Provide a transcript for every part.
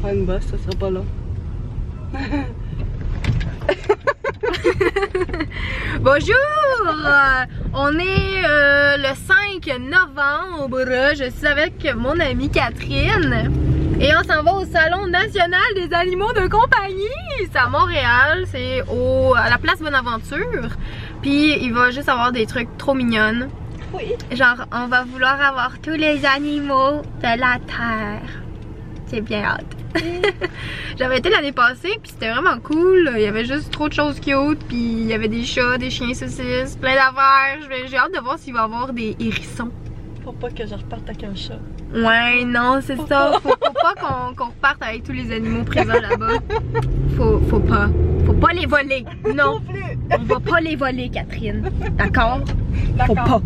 faire une bosse, ça sera pas long. Bonjour! On est le 5 novembre. Je suis avec mon amie Catherine. Et on s'en va au Salon national des animaux de compagnie. C'est à Montréal, c'est à la place Bonaventure. Puis il va juste avoir des trucs trop mignonnes. Oui. Genre, on va vouloir avoir tous les animaux de la terre. C'est bien hâte. J'avais été l'année passée, puis c'était vraiment cool. Il y avait juste trop de choses cute, puis il y avait des chats, des chiens saucisses, plein d'affaires. J'ai hâte de voir s'il va y avoir des hérissons. Faut pas que je reparte avec un chat. Ouais, non, c'est ça. Faut pas qu'on reparte avec tous les animaux présents là-bas. Faut pas. Faut pas les voler. Non. On va pas les voler, Catherine. D'accord? Faut pas.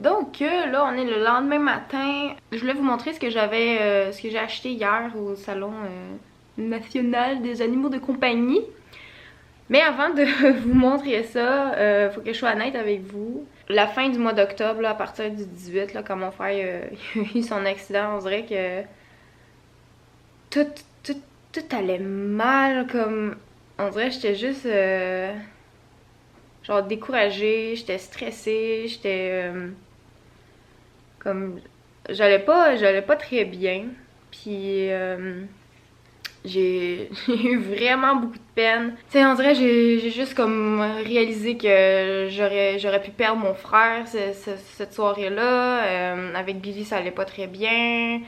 Donc là, on est le lendemain matin. Je voulais vous montrer ce que j'ai acheté hier au salon national des animaux de compagnie. Mais avant de vous montrer ça, faut que je sois honnête avec vous. La fin du mois d'octobre, à partir du 18, là, quand mon frère a eu son accident, on dirait que tout allait mal. Comme on dirait que j'étais juste genre découragée, j'étais stressée, j'étais comme j'allais pas très bien. Puis j'ai eu vraiment beaucoup de peine. Tu sais, on dirait j'ai juste comme réalisé que j'aurais pu perdre mon frère cette soirée-là. Avec Billy, ça allait pas très bien.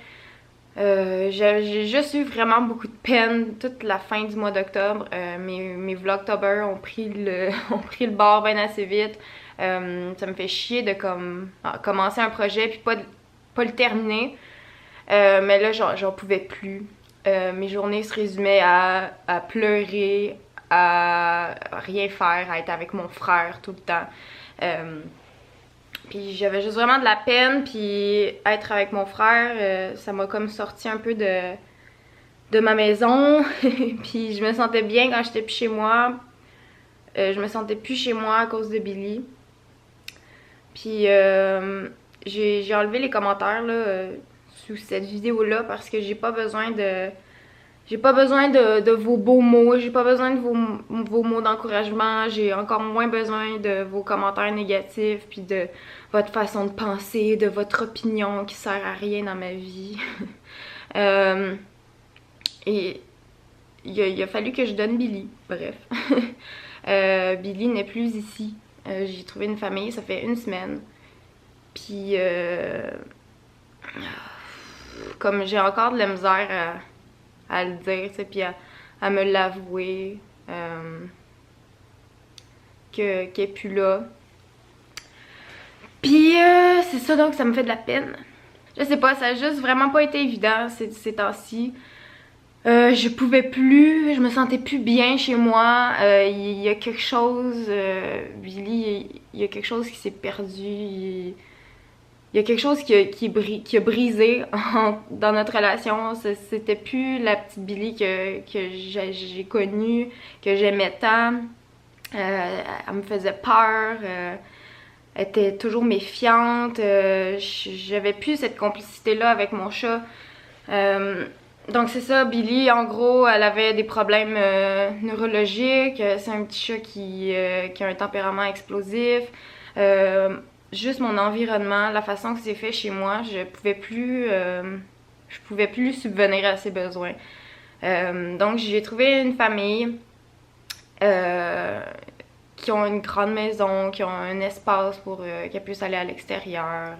J'ai juste eu vraiment beaucoup de peine toute la fin du mois d'octobre. Mes Vlogtober ont pris le bord bien assez vite. Ça me fait chier de commencer un projet puis pas le terminer. Mais là, j'en pouvais plus. Mes journées se résumaient à pleurer, à rien faire, à être avec mon frère tout le temps. Puis j'avais juste vraiment de la peine, puis être avec mon frère, ça m'a comme sorti un peu de ma maison. Puis je me sentais bien quand j'étais plus chez moi. Je me sentais plus chez moi à cause de Billy. Puis j'ai enlevé les commentaires là, sous cette vidéo-là parce que j'ai pas besoin de vos beaux mots, j'ai pas besoin de vos mots d'encouragement, j'ai encore moins besoin de vos commentaires négatifs puis de votre façon de penser, de votre opinion qui sert à rien dans ma vie. Et il a fallu que je donne Billy, bref. Billy n'est plus ici. J'ai trouvé une famille, ça fait une semaine. Puis comme j'ai encore de la misère à le dire, tu sais, puis à me l'avouer, qu'elle est plus là. Puis c'est ça, donc ça me fait de la peine. Je sais pas, ça a juste vraiment pas été évident ces temps-ci. Je pouvais plus, je me sentais plus bien chez moi. Il y a quelque chose, Billy, il y a quelque chose qui s'est perdu. Il y a quelque chose qui a brisé dans notre relation. C'était plus la petite Billy que j'ai connue, que j'aimais tant. Elle me faisait peur. Elle était toujours méfiante. J'avais plus cette complicité-là avec mon chat. Donc c'est ça, Billy, en gros, elle avait des problèmes neurologiques. C'est un petit chat qui a un tempérament explosif. Juste mon environnement, la façon que c'est fait chez moi, je pouvais plus subvenir à ses besoins. Donc j'ai trouvé une famille qui ont une grande maison, qui ont un espace pour qu'elle puisse aller à l'extérieur.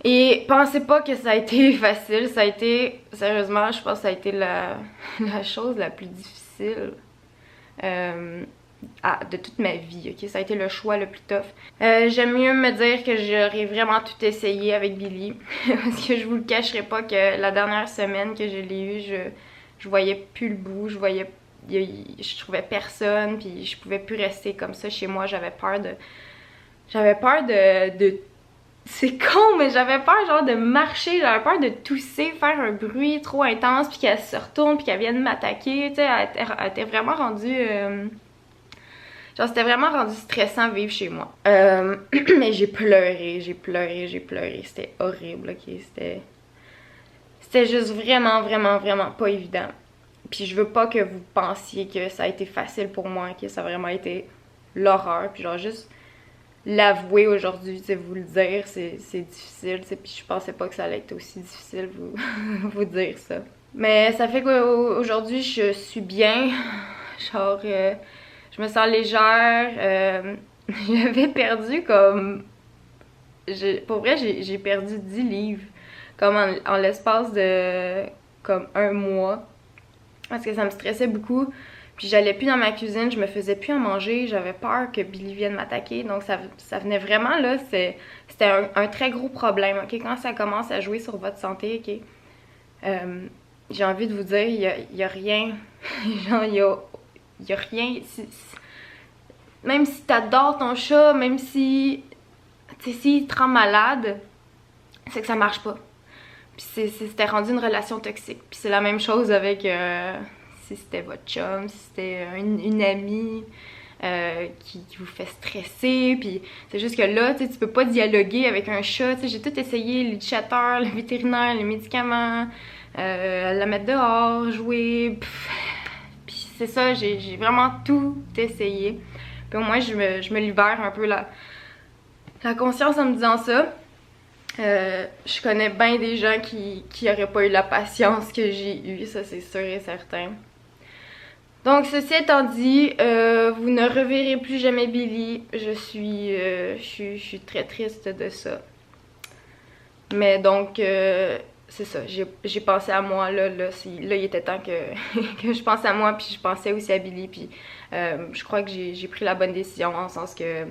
Et pensez pas que ça a été facile, ça a été, sérieusement, je pense que ça a été la chose la plus difficile de toute ma vie, ok? Ça a été le choix le plus tough. J'aime mieux me dire que j'aurais vraiment tout essayé avec Billy, parce que je vous le cacherai pas que la dernière semaine que je l'ai eu, je voyais plus le bout, je trouvais personne, puis je pouvais plus rester comme ça chez moi, j'avais peur de c'est con, mais j'avais peur genre de marcher, j'avais peur de tousser, faire un bruit trop intense, puis qu'elle se retourne, puis qu'elle vienne m'attaquer, tu sais, elle était vraiment rendue... genre, c'était vraiment rendu stressant vivre chez moi. Mais j'ai pleuré, c'était horrible, ok, c'était juste vraiment, vraiment, vraiment pas évident. Puis je veux pas que vous pensiez que ça a été facile pour moi, que ça a vraiment été l'horreur, puis genre juste... l'avouer aujourd'hui, vous le dire, c'est difficile, puis je pensais pas que ça allait être aussi difficile vous dire ça. Mais ça fait qu'aujourd'hui, je suis bien, genre, je me sens légère, j'avais perdu comme, pour vrai, j'ai perdu 10 livres, comme en l'espace de, comme 1 mois, parce que ça me stressait beaucoup. Puis j'allais plus dans ma cuisine, je me faisais plus à manger, j'avais peur que Billy vienne m'attaquer. Donc ça venait vraiment là, c'était un très gros problème, ok? Quand ça commence à jouer sur votre santé, ok? J'ai envie de vous dire, il y a rien, genre il y a rien, même si t'adores ton chat, même si, tu sais, s'il te rend malade, c'est que ça marche pas. Puis c'était rendu une relation toxique. Puis c'est la même chose avec... si c'était votre chum, si c'était une amie qui vous fait stresser, puis c'est juste que là, tu peux pas dialoguer avec un chat, j'ai tout essayé, les chatteurs, le vétérinaire, les médicaments, la mettre dehors, jouer, puis c'est ça, j'ai vraiment tout essayé. Puis au moins, je me libère un peu la conscience en me disant ça. Je connais bien des gens qui auraient pas eu la patience que j'ai eue, ça c'est sûr et certain. Donc ceci étant dit, vous ne reverrez plus jamais Billy. Je suis très triste de ça. Mais donc c'est ça, j'ai pensé à moi là, il était temps que je pense à moi, puis je pensais aussi à Billy, puis je crois que j'ai pris la bonne décision en sens que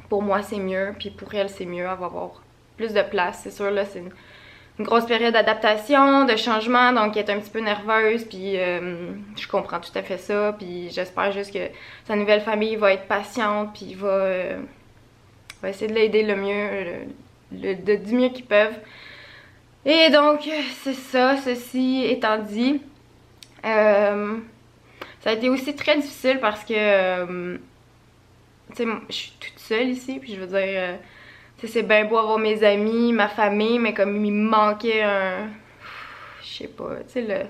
pour moi c'est mieux, puis pour elle c'est mieux, elle va avoir plus de place, c'est sûr là, c'est une grosse période d'adaptation, de changement, donc elle est un petit peu nerveuse, puis je comprends tout à fait ça, puis j'espère juste que sa nouvelle famille va être patiente, puis va essayer de l'aider le mieux, du mieux qu'ils peuvent. Et donc, c'est ça, ceci étant dit, ça a été aussi très difficile parce que, tu sais, je suis toute seule ici, puis je veux dire... c'est bien beau avoir mes amis, ma famille, mais comme il me manquait je sais pas, tu sais,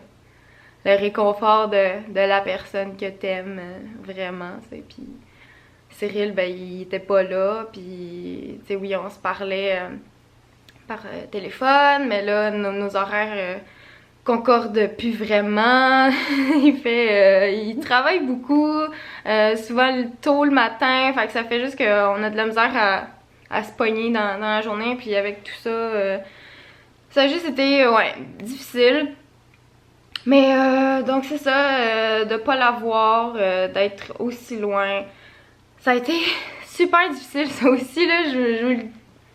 le réconfort de la personne que t'aimes vraiment, tu sais. Puis Cyril, ben, il était pas là, puis, tu sais, oui, on se parlait par téléphone, mais là, nos horaires concordent plus vraiment. Il travaille beaucoup, souvent tôt le matin, fait que ça fait juste qu'on a de la misère à se pogner dans la journée, puis avec tout ça, ça a juste été, ouais, difficile. Mais donc c'est ça, de pas l'avoir, d'être aussi loin, ça a été super difficile, ça aussi, là,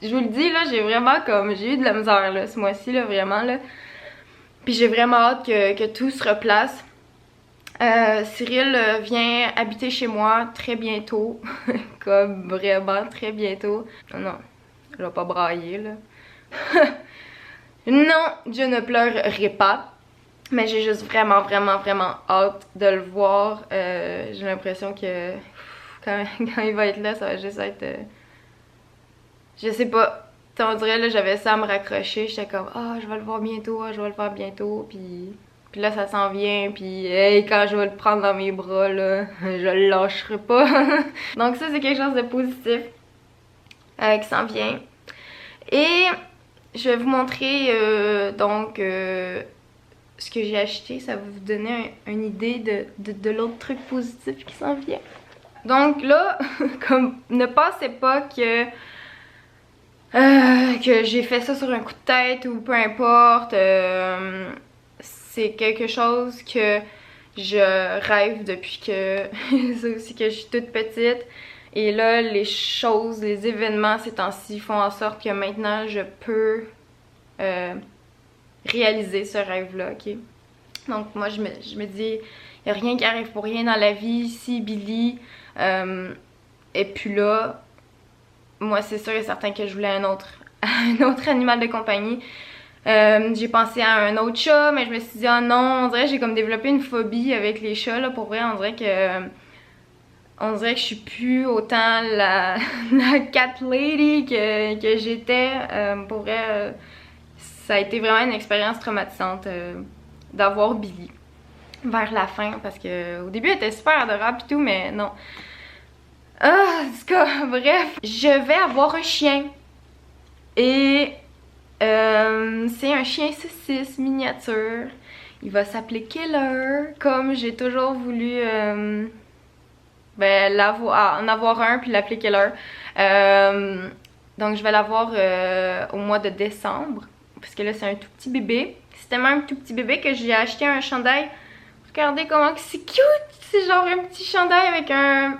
je vous le dis, là, j'ai vraiment comme, j'ai eu de la misère, là, ce mois-ci, là, vraiment, là. Puis j'ai vraiment hâte que tout se replace. Cyril vient habiter chez moi très bientôt. Comme vraiment très bientôt. Non, je vais pas brailler là. Non, je ne pleurerai pas. Mais j'ai juste vraiment hâte de le voir. J'ai l'impression que quand il va être là, ça va juste être... je sais pas. T'sais, on dirait là, j'avais ça à me raccrocher. J'étais comme, ah, je vais le voir bientôt, je vais le voir bientôt. Puis là, ça s'en vient. Puis hey, quand je vais le prendre dans mes bras, là, je le lâcherai pas. Donc ça, c'est quelque chose de positif qui s'en vient. Et je vais vous montrer ce que j'ai acheté. Ça va vous donner une idée de l'autre truc positif qui s'en vient. Donc là, comme ne pensez pas que j'ai fait ça sur un coup de tête ou peu importe. C'est quelque chose que je rêve depuis que c'est aussi que je suis toute petite. Et là, les choses, les événements ces temps-ci font en sorte que maintenant je peux réaliser ce rêve-là, ok? Donc moi je me dis, il n'y a rien qui arrive pour rien dans la vie. Si Billy est plus là, moi c'est sûr et certain que je voulais un autre animal de compagnie. J'ai pensé à un autre chat, mais je me suis dit, oh non, on dirait que j'ai comme développé une phobie avec les chats, là, pour vrai, on dirait que je suis plus autant la cat lady que j'étais. Pour vrai, ça a été vraiment une expérience traumatisante d'avoir Billy vers la fin, parce que au début elle était super adorable et tout, mais non. Ah, en tout cas, bref, je vais avoir un chien. Et c'est un chien saucisse miniature. Il va s'appeler Killer, comme j'ai toujours voulu en avoir un puis l'appeler Killer. Donc je vais l'avoir au mois de décembre, parce que là c'est un tout petit bébé. C'est tellement un tout petit bébé que j'ai acheté un chandail. Regardez comment c'est cute! C'est genre un petit chandail avec un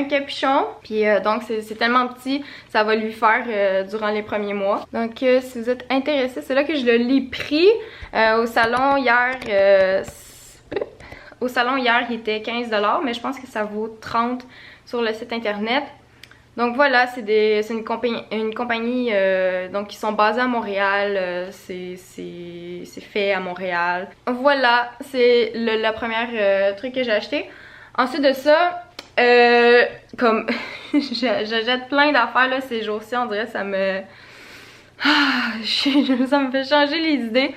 capuchon. Puis donc c'est tellement petit, ça va lui faire durant les premiers mois. Donc si vous êtes intéressés, c'est là que je l'ai pris au salon hier. Au salon hier, il était 15$, mais je pense que ça vaut 30$ sur le site internet. Donc voilà, c'est une compagnie donc qui sont basées à Montréal. C'est fait à Montréal. Voilà, c'est la première truc que j'ai acheté. Ensuite de ça, comme j'achète plein d'affaires là ces jours-ci, on dirait ça me ça me fait changer les idées.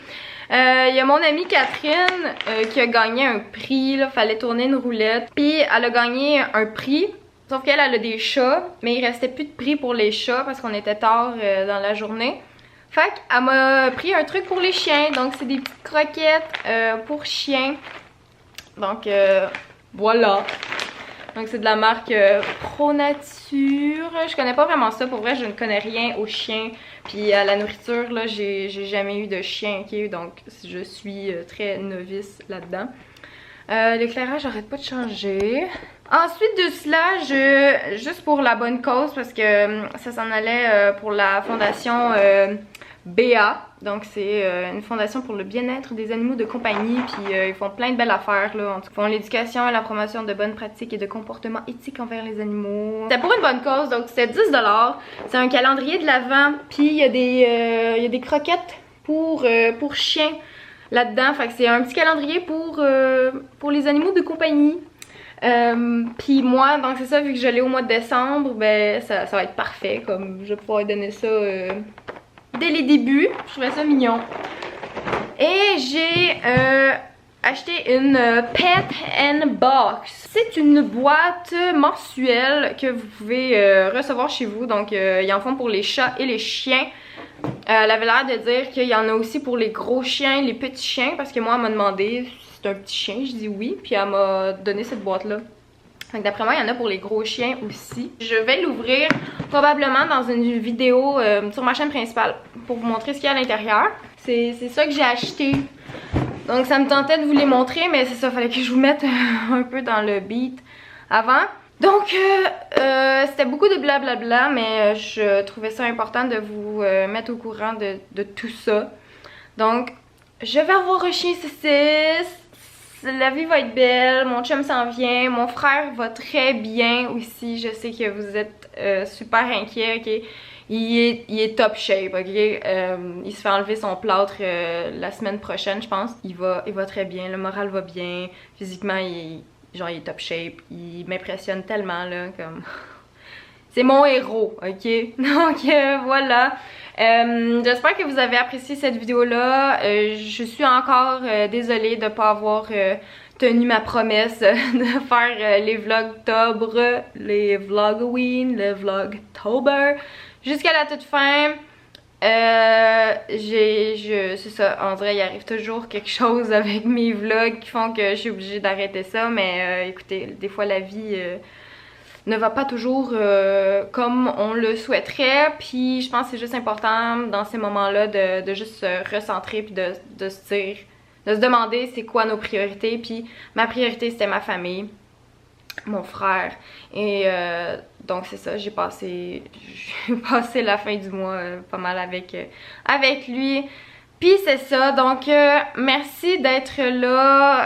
Il y a mon amie Catherine qui a gagné un prix, là, fallait tourner une roulette. Puis elle a gagné un prix, sauf qu'elle a des chats, mais il restait plus de prix pour les chats parce qu'on était tard dans la journée. Fait qu'elle m'a pris un truc pour les chiens, donc c'est des petites croquettes pour chiens. Donc voilà. Donc c'est de la marque Pro Nature. Je connais pas vraiment ça, pour vrai je ne connais rien aux chiens. Puis à la nourriture là, j'ai jamais eu de chien, ok? Donc je suis très novice là-dedans. L'éclairage j'arrête pas de changer. Ensuite de cela, juste pour la bonne cause, parce que ça s'en allait pour la fondation BA. Donc c'est une fondation pour le bien-être des animaux de compagnie. Puis ils font plein de belles affaires là. Ils font l'éducation et la promotion de bonnes pratiques et de comportements éthiques envers les animaux. C'était pour une bonne cause, donc c'était 10$. C'est un calendrier de l'Avent. Puis il y a des croquettes pour chiens là-dedans. Fait que c'est un petit calendrier pour les animaux de compagnie. Puis moi, donc c'est ça, vu que je l'ai au mois de décembre, ben ça va être parfait. Comme je vais pouvoir donner ça dès les débuts. Je trouvais ça mignon. Et j'ai acheté une Pet and Box. C'est une boîte mensuelle que vous pouvez recevoir chez vous. Donc ils en font pour les chats et les chiens. Elle avait l'air de dire qu'il y en a aussi pour les gros chiens, les petits chiens. Parce que moi elle m'a demandé si c'est un petit chien, je dis oui. Puis elle m'a donné cette boîte là. Donc d'après moi il y en a pour les gros chiens aussi. Je vais l'ouvrir probablement dans une vidéo sur ma chaîne principale pour vous montrer ce qu'il y a à l'intérieur. C'est ça que j'ai acheté. Donc ça me tentait de vous les montrer, mais c'est ça, fallait que je vous mette un peu dans le beat avant. Donc c'était beaucoup de blablabla, mais je trouvais ça important de vous mettre au courant de tout ça. Donc je vais avoir un chien saucisse. La vie va être belle, mon chum s'en vient, mon frère va très bien aussi. Je sais que vous êtes super inquiets, ok? Il est top shape, ok? Il se fait enlever son plâtre la semaine prochaine, je pense. Il va très bien, le moral va bien. Physiquement, il est top shape. Il m'impressionne tellement, là, comme... C'est mon héros, ok? Donc voilà. J'espère que vous avez apprécié cette vidéo-là. Je suis encore désolée de ne pas avoir tenu ma promesse de faire les vlogtober, les vlogween, le vlogtober jusqu'à la toute fin. C'est ça, on dirait il arrive toujours quelque chose avec mes vlogs qui font que je suis obligée d'arrêter ça. Mais écoutez, des fois la vie... ne va pas toujours comme on le souhaiterait, puis je pense que c'est juste important dans ces moments-là de juste se recentrer puis de se dire, de se demander c'est quoi nos priorités. Puis ma priorité c'était ma famille, mon frère, et donc c'est ça, j'ai passé la fin du mois pas mal avec lui. Puis c'est ça, donc merci d'être là.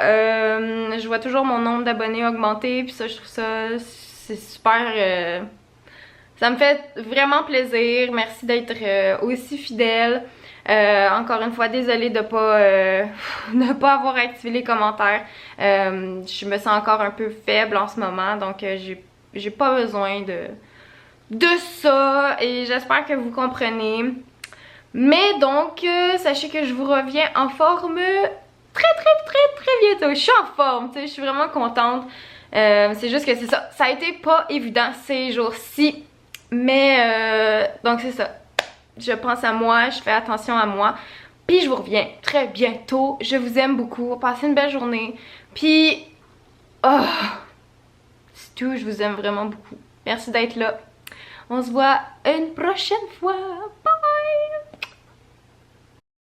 Je vois toujours mon nombre d'abonnés augmenter, puis ça je trouve ça... C'est super, ça me fait vraiment plaisir. Merci d'être aussi fidèle. Encore une fois, désolée de ne pas avoir activé les commentaires. Je me sens encore un peu faible en ce moment, donc j'ai pas besoin de ça. Et j'espère que vous comprenez. Mais donc, sachez que je vous reviens en forme très bientôt. Je suis en forme, tu sais, je suis vraiment contente. C'est juste que c'est ça, ça a été pas évident ces jours-ci, mais donc c'est ça, je pense à moi, je fais attention à moi, puis je vous reviens très bientôt. Je vous aime beaucoup, passez une belle journée, puis oh, c'est tout, je vous aime vraiment beaucoup. Merci d'être là, on se voit une prochaine fois, bye!